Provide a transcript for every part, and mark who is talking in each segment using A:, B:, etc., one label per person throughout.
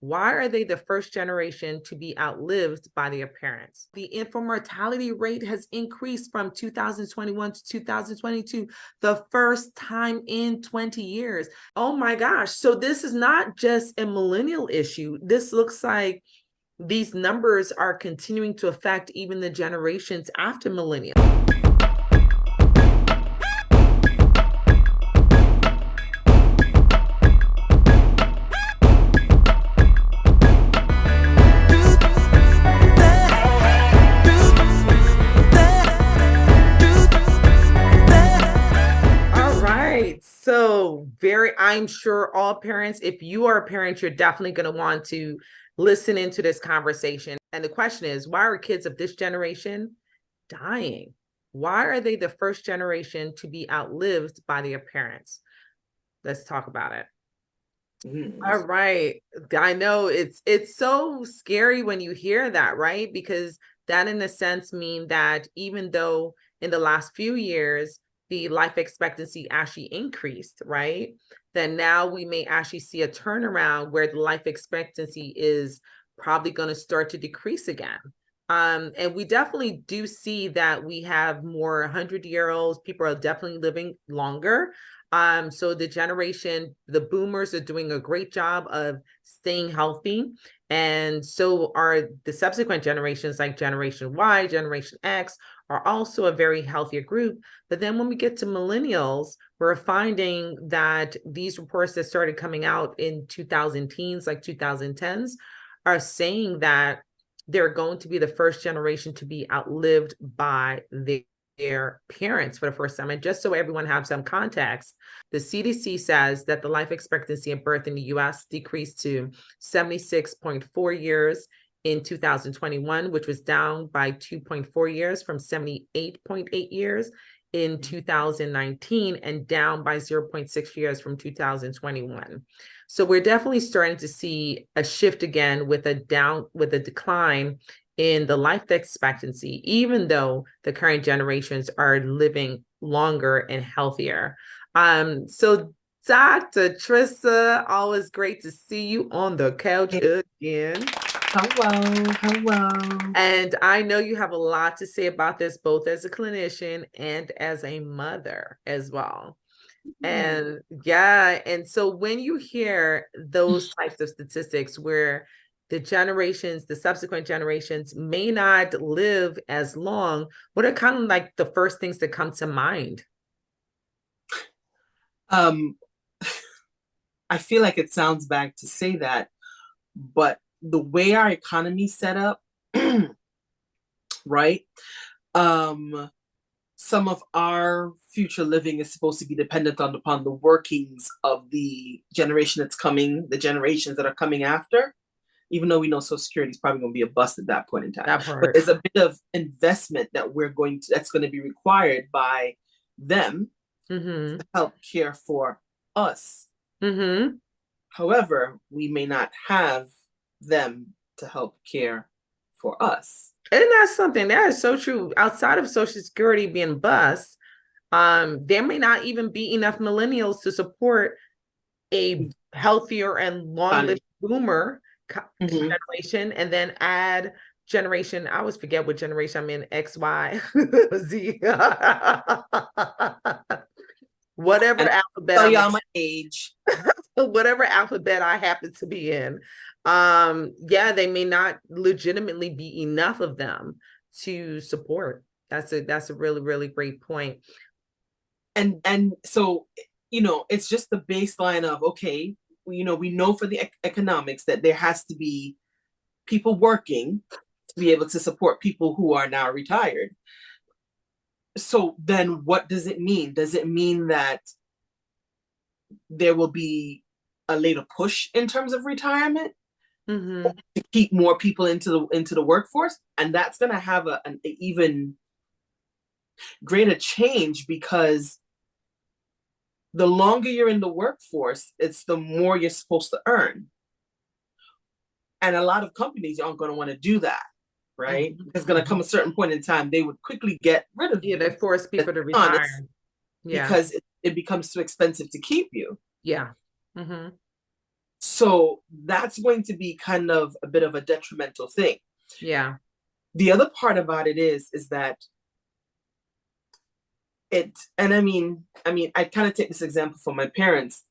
A: Why are they the first generation to be outlived by their parents? The infant mortality rate has increased from 2021 to 2022, the first time in 20 years. Oh my gosh. So this is not just a millennial issue. This looks like these numbers are continuing to affect even the generations after millennials. So I'm sure all parents, if you are a parent, you're definitely going to want to listen into this conversation. And the question is, why are kids of this generation dying? Why are they the first generation to be outlived by their parents? Let's talk about it. All right. I know it's so scary when you hear that, right? Because that in a sense mean that even though in the last few years the life expectancy actually increased, right? Then now we may actually see a turnaround where the life expectancy is probably going to start to decrease again. And we definitely do see that we have more 100-year-olds. People are definitely living longer. So the boomers are doing a great job of staying healthy. And so are the subsequent generations like Generation Y, Generation X are also a very healthier group. But then when we get to millennials, we're finding that these reports that started coming out in 2010s, like 2010s, are saying that they're going to be the first generation to be outlived by their parents for the first time. And just so everyone has some context, the CDC says that the life expectancy at birth in the US decreased to 76.4 years in 2021, which was down by 2.4 years from 78.8 years in 2019 and down by 0.6 years from 2021. So we're definitely starting to see a shift again with a decline in the life expectancy, even though the current generations are living longer and healthier. So Dr. Trisa, always great to see you on the couch again.
B: Hello.
A: And I know you have a lot to say about this, both as a clinician and as a mother as well. And so when you hear those types of statistics where the subsequent generations may not live as long, what are kind of like the first things that come to mind?
B: I feel like it sounds bad to say that, but the way our economy set up, right? Some of our future living is supposed to be dependent upon the workings of the generation that's coming, the generations that are coming after, even though we know Social Security is probably going to be a bust at that point in time. But there's a bit of investment that's going to be required by them to help care for us. However, we may not have them to help care for us.
A: And that's something that is so true. Outside of Social Security being bust, there may not even be enough millennials to support a healthier and long-lived boomer generation, and then add generation. I always forget what generation I'm in. X, Y, Z. Whatever alphabet.
B: Tell y'all my age.
A: Whatever alphabet I happen to be in. They may not legitimately be enough of them to support. That's a really, really great point.
B: And so, it's just the baseline of, okay, we know for the economics that there has to be people working to be able to support people who are now retired. So then what does it mean? Does it mean that there will be a later push in terms of retirement to keep more people into the workforce? And that's going to have an even greater change, because the longer you're in the workforce, it's the more you're supposed to earn. And a lot of companies aren't going to want to do that, right? There's going to come a certain point in time, they would quickly get rid of you.
A: They force people to retire.
B: Because it becomes too expensive to keep you.
A: Yeah.
B: So that's going to be kind of a bit of a detrimental thing.
A: Yeah.
B: The other part about it is that it, and I kind of take this example from my parents,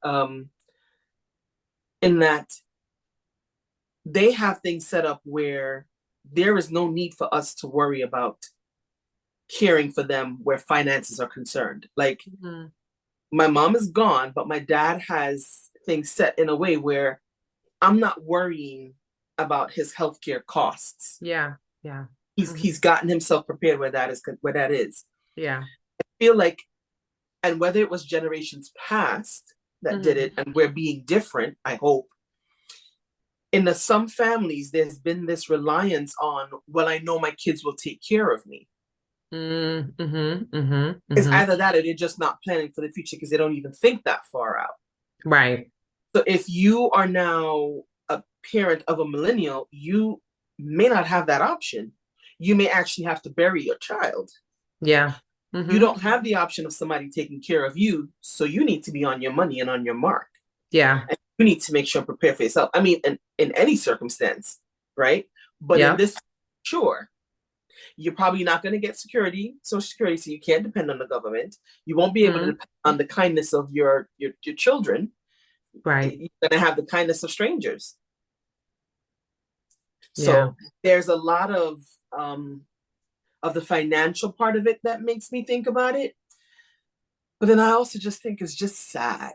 B: in that they have things set up where there is no need for us to worry about caring for them where finances are concerned. Like,
A: Mm-hmm.
B: my mom is gone, but my dad has things set in a way where I'm not worrying about his healthcare costs.
A: Yeah. Yeah. Mm-hmm.
B: He's gotten himself prepared where that is.
A: Yeah.
B: I feel like, and whether it was generations past that did
A: Mm-hmm.
B: it, and we're being different, I hope. Some families, there's been this reliance on, well, I know my kids will take care of me.
A: Mm-hmm. Mm-hmm.
B: It's
A: Mm-hmm.
B: either that or they're just not planning for the future because they don't even think that far out.
A: Right.
B: So if you are now a parent of a millennial, you may not have that option. You may actually have to bury your child.
A: Yeah.
B: You
A: Mm-hmm.
B: don't have the option of somebody taking care of you. So you need to be on your money and on your mark.
A: Yeah.
B: And you need to make sure and prepare for yourself. I mean, in any circumstance, right? But in
A: Yeah.
B: this, sure, you're probably not going to get social security, so you can't depend on the government. You won't be able to
A: Mm-hmm.
B: depend on the kindness of your children.
A: Right.
B: You're going to have the kindness of strangers.
A: Yeah.
B: So there's a lot of the financial part of it that makes me think about it. But then I also just think it's just sad.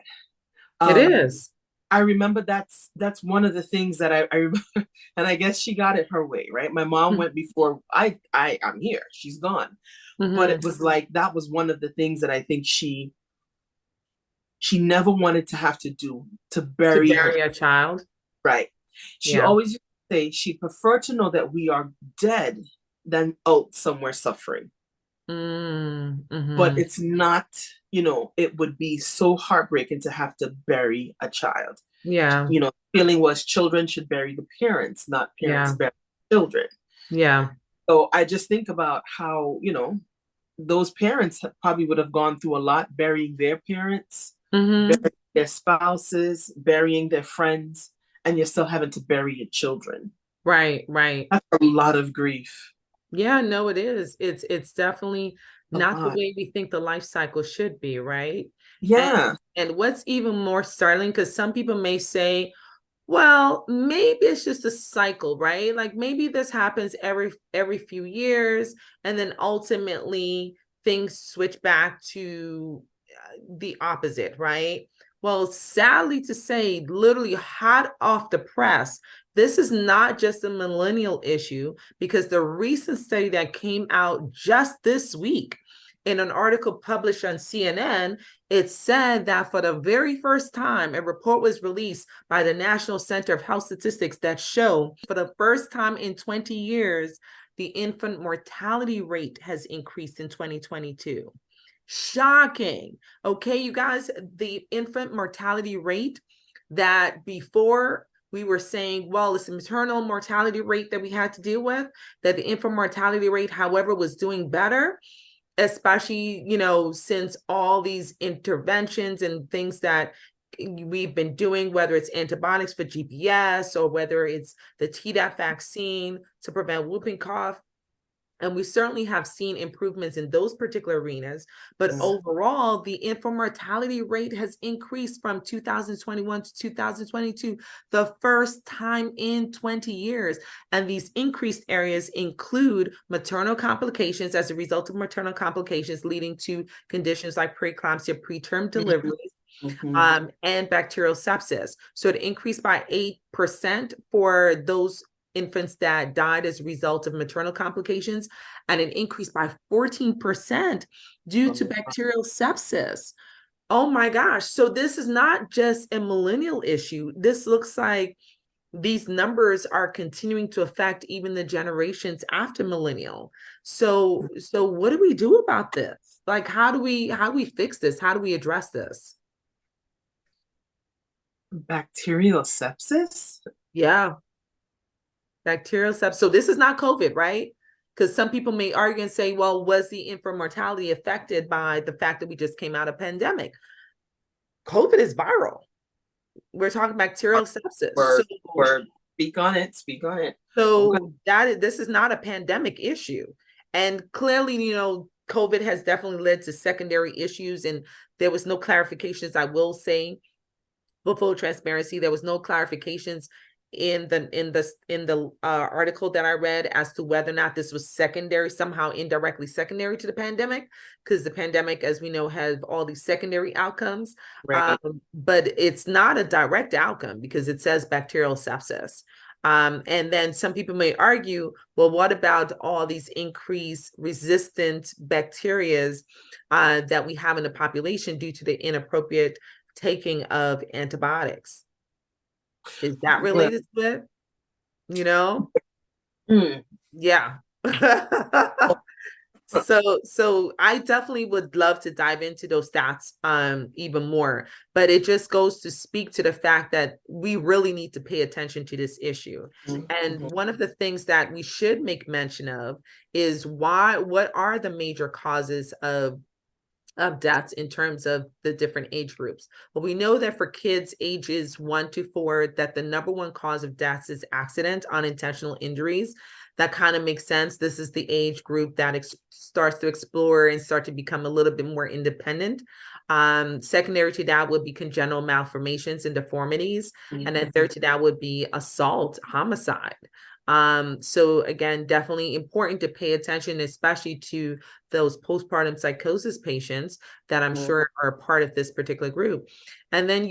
A: It
B: Um,
A: is.
B: I remember that's one of the things that I remember, and I guess she got it her way, right? My mom went before I'm here. She's gone. But it
A: Mm-hmm.
B: was like that was one of the things that I think she never wanted to have to do, to
A: To
B: bury her,
A: bury a child.
B: right? She
A: Yeah.
B: always used to say she'd prefer to know that we are dead than out somewhere suffering. But
A: Mm-hmm.
B: it's not, it would be so heartbreaking to have to bury a child.
A: Yeah.
B: Feeling was children should bury the parents, not parents
A: Yeah.
B: bury children.
A: Yeah.
B: So I just think about how, those parents probably would have gone through a lot burying their parents,
A: Mm-hmm.
B: burying their spouses, burying their friends, and you're still having to bury your children.
A: Right. Right.
B: That's a lot of grief.
A: Yeah, no, it is. It's definitely
B: A
A: not the
B: lot.
A: way we think the life cycle should be, right? And
B: Yeah.
A: and what's even more startling, because some people may say, well, maybe it's just a cycle, right? Like maybe this happens every few years, and then ultimately things switch back to the opposite, right? Well, sadly to say, literally hot off the press, this is not just a millennial issue, because the recent study that came out just this week in an article published on CNN, it said that for the very first time, a report was released by the National Center of Health Statistics that show for the first time in 20 years, the infant mortality rate has increased in 2022. Shocking. Okay, you guys, the infant mortality rate that before we were saying, well, it's the maternal mortality rate that we had to deal with, that the infant mortality rate, however, was doing better, especially, since all these interventions and things that we've been doing, whether it's antibiotics for GPS or whether it's the Tdap vaccine to prevent whooping cough. And we certainly have seen improvements in those particular arenas. But overall, the infant mortality rate has increased from 2021 to 2022, the first time in 20 years. And these increased areas include maternal complications as a result of maternal complications leading to conditions like preeclampsia, preterm deliveries,
B: Mm-hmm.
A: and bacterial sepsis. So it increased by 8% for those infants that died as a result of maternal complications, and it increased by 14% due to bacterial sepsis. Oh my gosh. So this is not just a millennial issue. This looks like these numbers are continuing to affect even the generations after millennial. So what do we do about this? Like how do we fix this? How do we address this?
B: Bacterial sepsis?
A: Yeah. Bacterial sepsis. So this is not COVID, right? Because some people may argue and say, well, was the infant mortality affected by the fact that we just came out of pandemic? COVID is viral. We're talking bacterial sepsis.
B: We're speak on it. Speak on it. Okay.
A: So this is not a pandemic issue. And clearly, COVID has definitely led to secondary issues, and there was no clarifications, I will say, for full transparency. There was no clarifications in the article that I read as to whether or not this was secondary, somehow indirectly secondary to the pandemic, because the pandemic, as we know, has all these secondary outcomes.
B: Right.
A: But it's not a direct outcome because it says bacterial sepsis. And then some people may argue, well, what about all these increased resistant bacterias that we have in the population due to the inappropriate taking of antibiotics? Is that related to it?
B: Mm.
A: Yeah. So I definitely would love to dive into those stats even more, but it just goes to speak to the fact that we really need to pay attention to this issue. And one of the things that we should make mention of is what are the major causes of deaths in terms of the different age groups. Well, we know that for kids ages 1 to 4, that the number one cause of deaths is accident, unintentional injuries. That kind of makes sense. This is the age group that starts to explore and start to become a little bit more independent. Secondary to that would be congenital malformations and deformities. And then third to that would be assault, homicide. So again, definitely important to pay attention, especially to those postpartum psychosis patients that I'm sure are part of this particular group. And then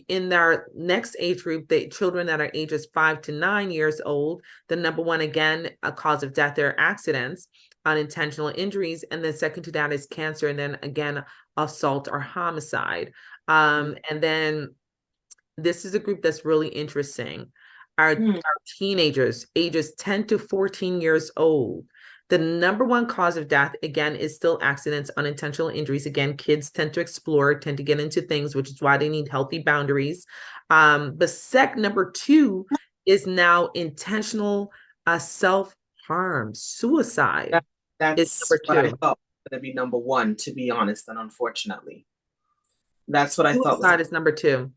A: in our next age group, the children that are ages 5 to 9 years old, the number one, again, a cause of death are accidents, unintentional injuries. And then second to that is cancer. And then again, assault or homicide. And then this is a group that's really interesting. Our teenagers, ages 10 to 14 years old. The number one cause of death, again, is still accidents, unintentional injuries. Again, kids tend to explore, tend to get into things, which is why they need healthy boundaries. But number two is now intentional self-harm, suicide.
B: That's
A: Number
B: what I
A: two.
B: thought was going to be number one, to be honest, and unfortunately. That's what I thought was.
A: Suicide is number two.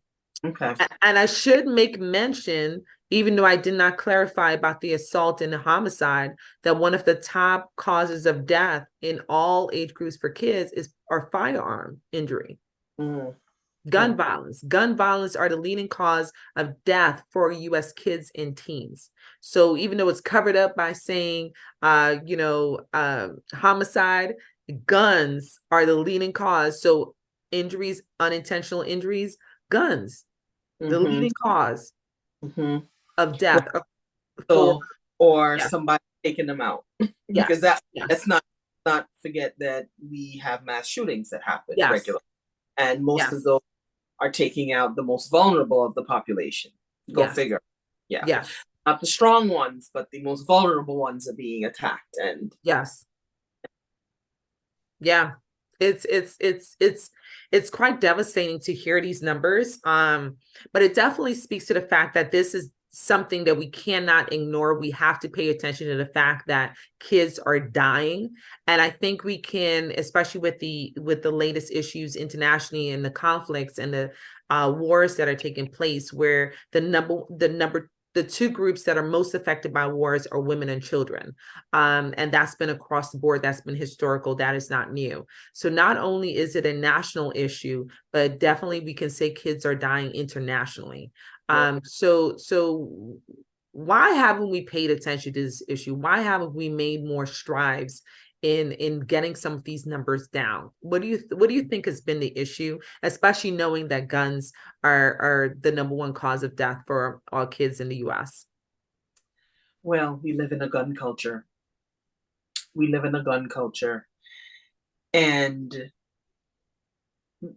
B: Okay.
A: And I should make mention, even though I did not clarify about the assault and the homicide, that one of the top causes of death in all age groups for kids are firearm injury. Gun violence. Gun violence are the leading cause of death for U.S. kids and teens. So even though it's covered up by saying, homicide, guns are the leading cause. So injuries, unintentional injuries, guns, the leading cause of death.
B: Or
A: yeah.
B: somebody taking them out. Because let's not forget that we have mass shootings that happen regularly. And most of those are taking out the most vulnerable of the population. Go figure. Yeah.
A: Yes.
B: Not the strong ones, but the most vulnerable ones are being attacked. And
A: yes. Yeah. It's quite devastating to hear these numbers. But it definitely speaks to the fact that this is something that we cannot ignore. We have to pay attention to the fact that kids are dying. And I think we can, especially with the latest issues internationally and the conflicts and the wars that are taking place, where the two groups that are most affected by wars are women and children. And that's been across the board. That's been historical. That is not new. So not only is it a national issue, but definitely we can say kids are dying internationally. So why haven't we paid attention to this issue? Why haven't we made more strides in getting some of these numbers down? What do you think has been the issue, especially knowing that guns are the number one cause of death for all kids in the US?
B: Well, we live in a gun culture. And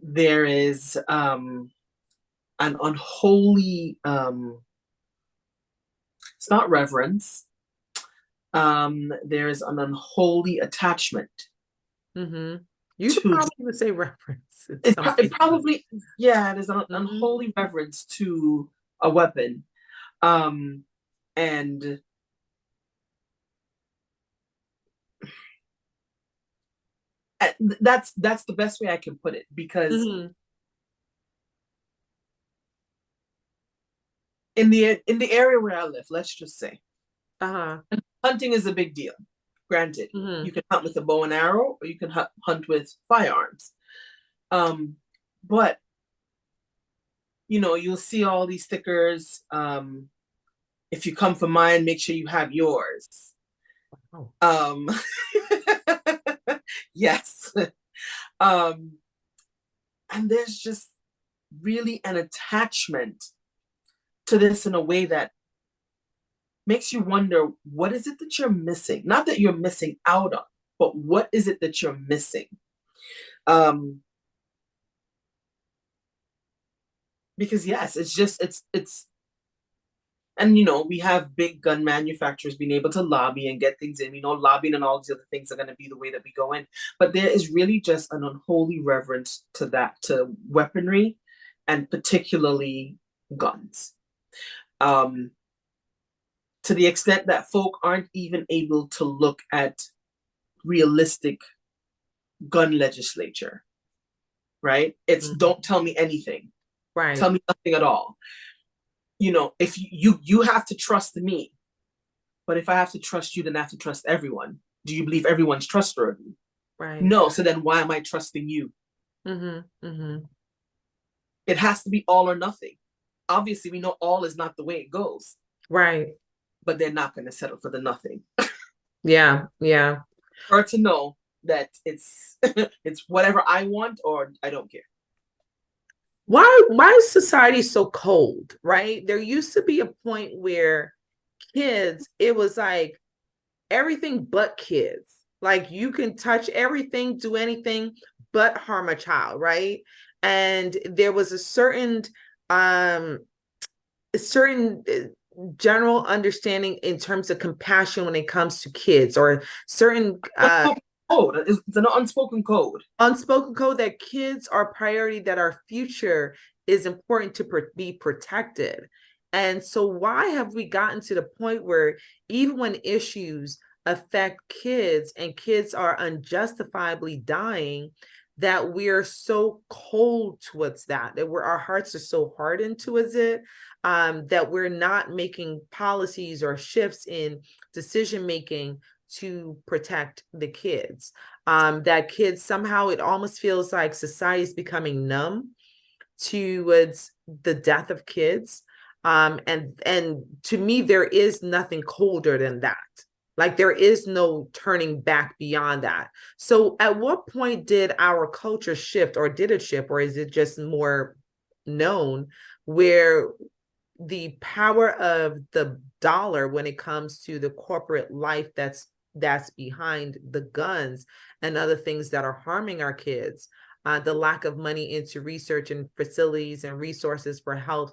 B: there is an unholy, it's not reverence. There is an unholy attachment.
A: You probably would say reverence.
B: It probably, there's an unholy reverence to a weapon. And that's the best way I can put it, because in the area where I live, let's just say,
A: Uh-huh.
B: hunting is a big deal. Granted,
A: Mm-hmm.
B: you can hunt with a bow and arrow, or you can hunt with firearms. But you'll see all these stickers. If you come for mine, make sure you have yours.
A: Oh.
B: Um, yes. Um, and there's just really an attachment to this in a way that makes you wonder, what is it that you're missing? Not that you're missing out on, but what is it that you're missing? Um, because yes, it's and we have big gun manufacturers being able to lobby and get things in. Lobbying and all these other things are going to be the way that we go in. But there is really just an unholy reverence to weaponry, and particularly guns. To the extent that folk aren't even able to look at realistic gun legislature, right? It's
A: Mm-hmm.
B: don't tell me anything.
A: Right.
B: Tell me nothing at all. If you have to trust me, but if I have to trust you, then I have to trust everyone. Do you believe everyone's trustworthy?
A: Right.
B: No. So then why am I trusting you?
A: Mm-hmm. Mm-hmm.
B: It has to be all or nothing. Obviously, we know all is not the way it goes,
A: Right.
B: but they're not going to settle for the nothing.
A: Yeah. Yeah.
B: Or to know that it's it's whatever I want, or I don't care.
A: Why is society so cold, right? There used to be a point where kids, it was like everything but kids. Like you can touch everything, do anything but harm a child, right? And there was um a certain general understanding in terms of compassion when it comes to kids, or certain
B: Code. It's an unspoken code.
A: unspoken code that kids are priority, that our future is important to be protected. And so why have we gotten to the point where even when issues affect kids and kids are unjustifiably dying, that we're so cold towards that our hearts are so hardened towards it, that we're not making policies or shifts in decision making to protect the kids. That kids somehow, it almost feels like society is becoming numb towards the death of kids. And to me, there is nothing colder than that. Like there is no turning back beyond that. So at what point did our culture shift, or did it shift, or is it just more known, where the power of the dollar when it comes to the corporate life that's behind the guns and other things that are harming our kids, the lack of money into research and facilities and resources for health,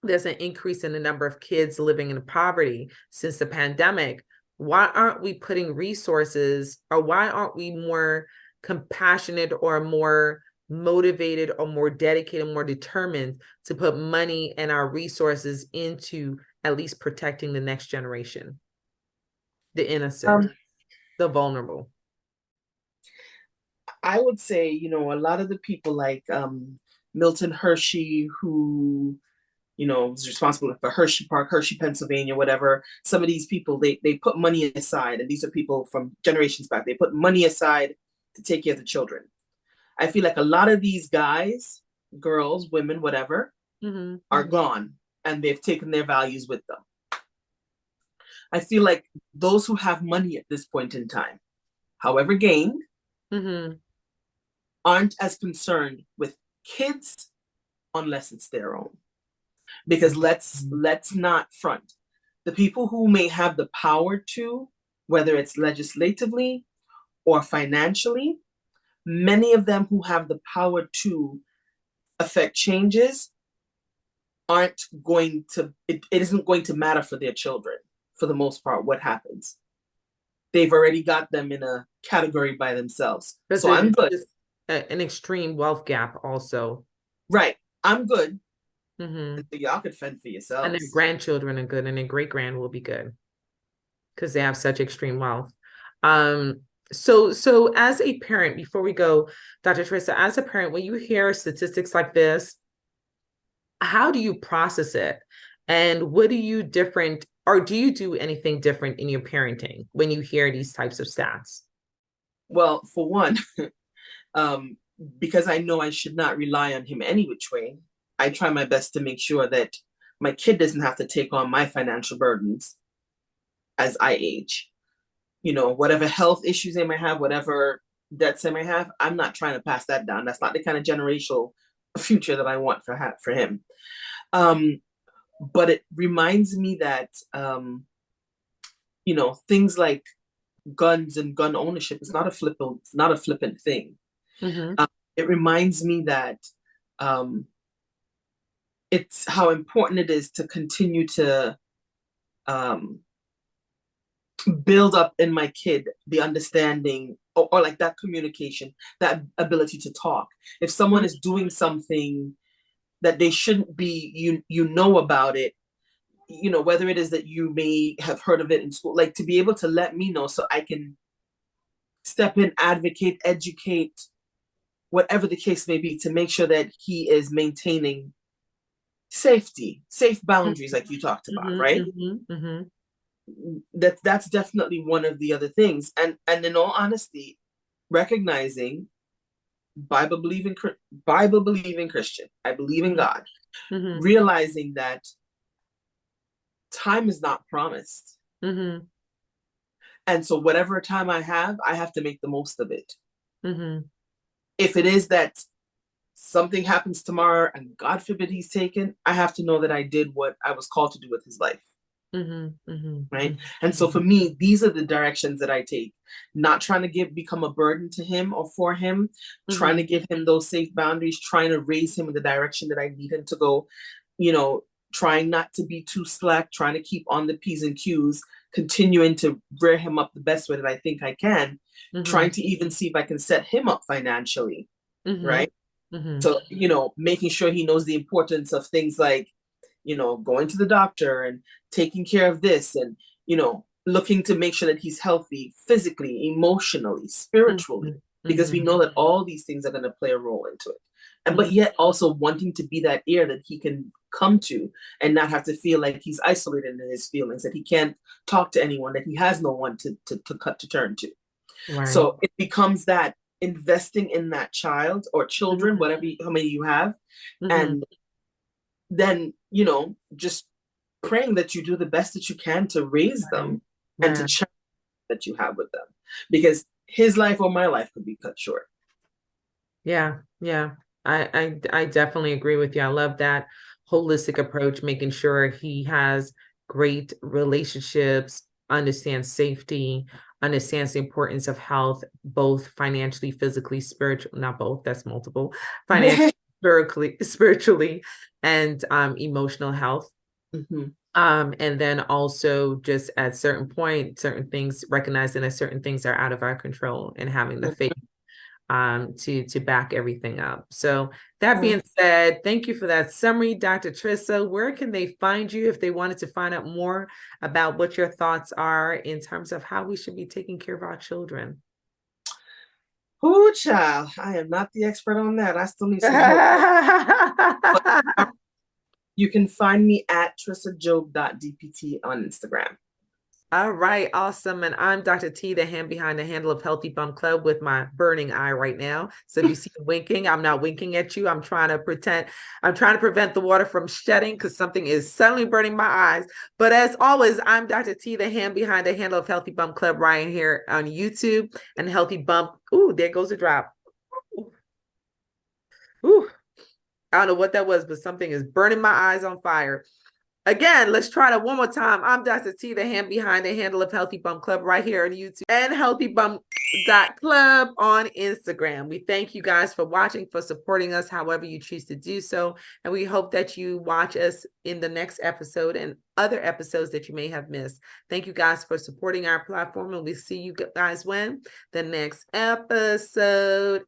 A: there's an increase in the number of kids living in poverty since the pandemic. Why aren't we putting resources, or why aren't we more compassionate or more motivated or more dedicated, more determined to put money and our resources into at least protecting the next generation, the innocent, the vulnerable?
B: I would say, a lot of the people like Milton Hershey, who, was responsible for Hershey Park, Hershey, Pennsylvania, whatever. Some of these people, they put money aside, and these are people from generations back. They put money aside to take care of the children. I feel like a lot of these guys, girls, women, whatever, are gone, and they've taken their values with them. I feel like those who have money at this point in time, however gained, aren't as concerned with kids unless it's their own. Because let's not front. The people who may have the power to, whether it's legislatively or financially, many of them who have the power to affect changes aren't going to, it isn't going to matter for their children, for the most part, what happens. They've already got them in a category by themselves. So I'm good.
A: An extreme wealth gap also.
B: Right. I'm good. So y'all could fend for yourselves.
A: And their grandchildren are good, and their great grand will be good because they have such extreme wealth. So as a parent, before we go, Dr. Trisa, as a parent, when you hear statistics like this, how do you process it? And what do you different, or do you do anything different in your parenting when you hear these types of stats?
B: Well, for one, um, because I know I should not rely on him any which way, I try my best to make sure that my kid doesn't have to take on my financial burdens as I age. You know, whatever health issues they may have, whatever debts they may have, I'm not trying to pass that down. That's not the kind of generational future that I want for him. Um, but it reminds me that you know, things like guns and gun ownership is not a flippant thing.
A: Mm-hmm.
B: It reminds me that um, it's how important it is to continue to um, build up in my kid the understanding or like that communication, that ability to talk. If someone is doing something that they shouldn't be, you know about it, you know, whether it is that you may have heard of it in school, like to be able to let me know so I can step in, advocate, educate, whatever the case may be, to make sure that he is maintaining safe boundaries, like you talked about,
A: Mm-hmm,
B: right?
A: mm-hmm, mm-hmm.
B: That's definitely one of the other things. And in all honesty, recognizing Bible believing Christian, I believe in God,
A: Mm-hmm.
B: realizing that time is not promised.
A: Mm-hmm.
B: And so whatever time I have to make the most of it.
A: Mm-hmm.
B: If it is that something happens tomorrow and God forbid he's taken, I have to know that I did what I was called to do with his life.
A: Mm-hmm.
B: Right.
A: Mm-hmm.
B: And so for me, these are the directions that I take. Not trying to become a burden to him or for him, trying to
A: Mm-hmm.
B: give him those safe boundaries, trying to raise him in the direction that I need him to go, you know, trying not to be too slack, trying to keep on the P's and Q's, continuing to rear him up the best way that I think I can,
A: Mm-hmm.
B: trying to even see if I can set him up financially.
A: Mm-hmm.
B: Right.
A: Mm-hmm.
B: So, you know, making sure he knows the importance of things like, you know, going to the doctor and taking care of this and, you know, looking to make sure that he's healthy physically, emotionally, spiritually, because we
A: Mm-hmm.
B: know that all these things are going to play a role into it. And
A: Mm-hmm.
B: but yet also wanting to be that ear that he can come to and not have to feel like he's isolated in his feelings, that he can't talk to anyone, that he has no one to turn to.
A: Right.
B: So it becomes that investing in that child or children,
A: Mm-hmm.
B: whatever how many you have,
A: Mm-hmm.
B: and then, you know, just praying that you do the best that you can to raise
A: Right.
B: them and to
A: Right.
B: check that you have with them, because his life or my life could be cut short.
A: Yeah, yeah. I definitely agree with you. I love that holistic approach, making sure he has great relationships, understands safety, understands the importance of health, both financially, physically, spiritual, not both, that's multiple, financially, spiritually, and emotional health.
B: Mhm.
A: And then also just at certain point, certain things, recognizing that certain things are out of our control and having the faith to back everything up. So that being said, thank you for that summary, Dr. Trisa. Where can they find you if they wanted to find out more about what your thoughts are in terms of how we should be taking care of our children?
B: Oh, child, I am not the expert on that. I still need some help. But you can find me at trisajob.dpt on Instagram.
A: All right, awesome. And I'm Dr. T, the hand behind the handle of Healthy Bump Club with my burning eye right now. So if you see me winking, I'm not winking at you. I'm trying to prevent the water from shedding because something is suddenly burning my eyes. But as always, I'm Dr. T, the hand behind the handle of Healthy Bump Club right here on YouTube and Healthy Bump. Ooh, there goes a drop. Ooh, I don't know what that was, but something is burning my eyes on fire. Again, let's try that one more time. I'm Dr. T, the hand behind the handle of Healthy Bump Club right here on YouTube and healthybump.club on Instagram. We thank you guys for watching, for supporting us however you choose to do so. And we hope that you watch us in the next episode and other episodes that you may have missed. Thank you guys for supporting our platform, and we'll see you guys when the next episode.